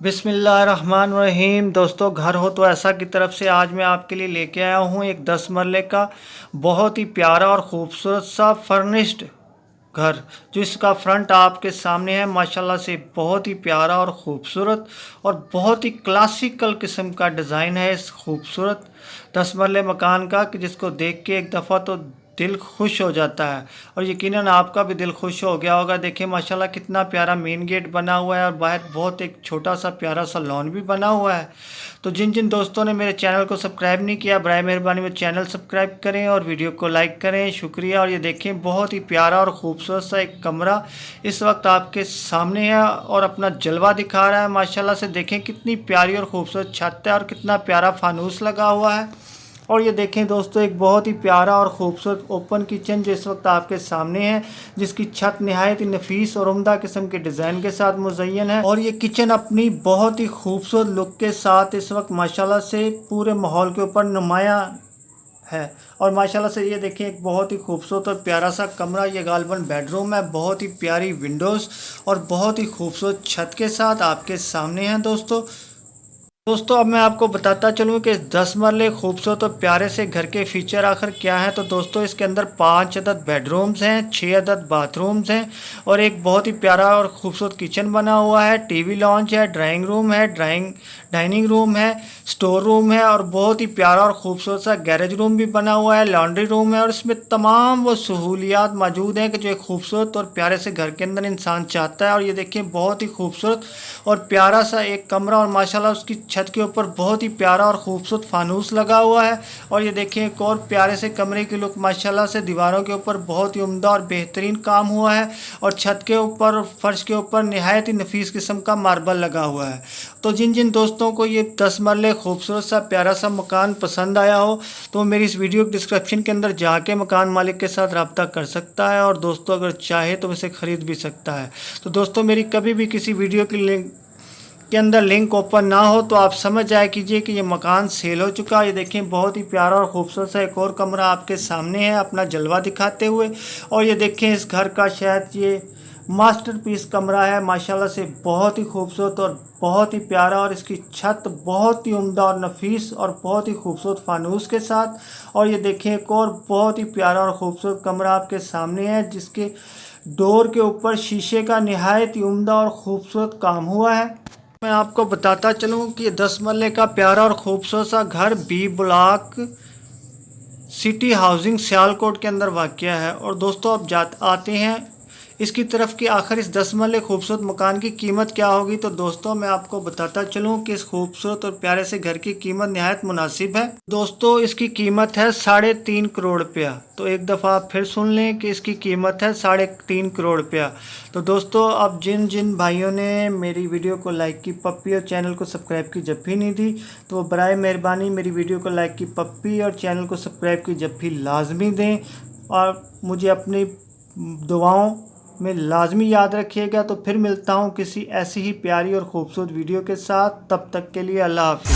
बिस्मिल्लाहिर्रहमानिर्रहीम। दोस्तों, घर हो तो ऐसा की तरफ से आज मैं आपके लिए लेके आया हूँ एक 10 मरले का बहुत ही प्यारा और ख़ूबसूरत सा फर्निश्ड घर, जिसका फ्रंट आपके सामने है। माशाल्लाह से बहुत ही प्यारा और ख़ूबसूरत और बहुत ही क्लासिकल किस्म का डिज़ाइन है इस खूबसूरत 10 मरले मकान का, कि जिसको देख के एक दफ़ा तो दिल खुश हो जाता है और यकीनन आपका भी दिल खुश हो गया होगा। देखिए माशाल्लाह कितना प्यारा मेन गेट बना हुआ है और बाहर बहुत एक छोटा सा प्यारा सा लॉन भी बना हुआ है। तो जिन जिन दोस्तों ने मेरे चैनल को सब्सक्राइब नहीं किया, बराए मेहरबानी मेरे चैनल सब्सक्राइब करें और वीडियो को लाइक करें, शुक्रिया। और ये देखें बहुत ही प्यारा और ख़ूबसूरत सा एक कमरा इस वक्त आपके सामने है और अपना जलवा दिखा रहा है। माशाल्लाह से देखें कितनी प्यारी और ख़ूबसूरत छत है और कितना प्यारा फानूस लगा हुआ है। और ये देखें दोस्तों, एक बहुत ही प्यारा और ख़ूबसूरत ओपन किचन जो इस वक्त आपके सामने है, जिसकी छत नहायत ही नफीस और उम्दा किस्म के डिज़ाइन के साथ मुज़य्यन है। और ये किचन अपनी बहुत ही खूबसूरत लुक के साथ इस वक्त माशाल्लाह से पूरे माहौल के ऊपर नुमाया है। और माशाल्लाह से ये देखें एक बहुत ही खूबसूरत और प्यारा सा कमरा, ये गालिबन बेडरूम है। बहुत ही प्यारी विंडोज़ और बहुत ही खूबसूरत छत के साथ आपके सामने हैं दोस्तों, अब मैं आपको बताता चलूँ कि इस 10 मरले खूबसूरत और प्यारे से घर के फीचर आखिर क्या हैं। तो दोस्तों, इसके अंदर 5 अदद बेडरूम्स हैं, 6 अदद बाथरूम्स हैं और एक बहुत ही प्यारा और ख़ूबसूरत किचन बना हुआ है। टीवी लॉन्च है, ड्राइंग रूम है, डाइनिंग रूम है, स्टोर रूम है और बहुत ही प्यारा और ख़ूबसूरत सा गैरेज रूम भी बना हुआ है, लॉन्ड्री रूम है। और इसमें तमाम वो सहूलियात मौजूद हैं कि जो एक खूबसूरत और प्यारे से घर के अंदर इंसान चाहता है। और ये देखिए बहुत ही खूबसूरत और प्यारा सा एक कमरा और माशाल्लाह उसकी छत के ऊपर बहुत ही प्यारा और ख़ूबसूरत फानूस लगा हुआ है। और ये देखिए एक और प्यारे से कमरे की लुक, माशाल्लाह से दीवारों के ऊपर बहुत ही उम्दा और बेहतरीन काम हुआ है और छत के ऊपर फर्श के ऊपर नहायत ही नफीस किस्म का मार्बल लगा हुआ है। तो जिन जिन दोस्तों को ये 10 मरले खूबसूरत सा प्यारा सा मकान पसंद आया हो तो मेरी इस वीडियो के डिस्क्रिप्शन के अंदर जाके मकान मालिक के साथ रब्ता कर सकता है और दोस्तों अगर चाहे तो इसे ख़रीद भी सकता है। तो दोस्तों, मेरी कभी भी किसी वीडियो की लिंक के अंदर लिंक ओपन ना हो तो आप समझ जाया कीजिए कि ये मकान सेल हो चुका है। ये देखें बहुत ही प्यारा और ख़ूबसूरत सा एक और कमरा आपके सामने है अपना जलवा दिखाते हुए। और ये देखें इस घर का शायद ये मास्टरपीस कमरा है। माशाल्लाह से बहुत ही खूबसूरत और बहुत ही प्यारा और इसकी छत बहुत ही उम्दा और नफीस और बहुत ही खूबसूरत फानूस के साथ। और ये देखें एक और बहुत ही प्यारा और ख़ूबसूरत कमरा आपके सामने है, जिसके डोर के ऊपर शीशे का नहायत ही उम्दा और ख़ूबसूरत काम हुआ है। मैं आपको बताता चलूँ कि 10 मरले का प्यारा और ख़ूबसूरत सा घर B block city housing Sialkot के अंदर वाक़या है। और दोस्तों, अब आते हैं इसकी तरफ कि आखिर इस 10 मरले खूबसूरत मकान की कीमत क्या होगी। तो दोस्तों, मैं आपको बताता चलूँ कि इस खूबसूरत और प्यारे से घर की कीमत नहायत मुनासिब है। दोस्तों, इसकी कीमत है 3.5 करोड़ रुपया। तो एक दफ़ा आप फिर सुन लें कि इसकी कीमत है 3.5 करोड़ रुपया। तो दोस्तों, अब जिन जिन भाइयों ने मेरी वीडियो को लाइक की पप्पी और चैनल को सब्सक्राइब की जप्फी नहीं दी, तो बराए मेहरबानी मेरी वीडियो को लाइक की पप्पी और चैनल को सब्सक्राइब की जप्फी लाजमी दें और मुझे अपनी दुआओं में लाजमी याद रखिएगा। तो फिर मिलता हूँ किसी ऐसी ही प्यारी और ख़ूबसूरत वीडियो के साथ। तब तक के लिए अल्लाह हाफ़िज़।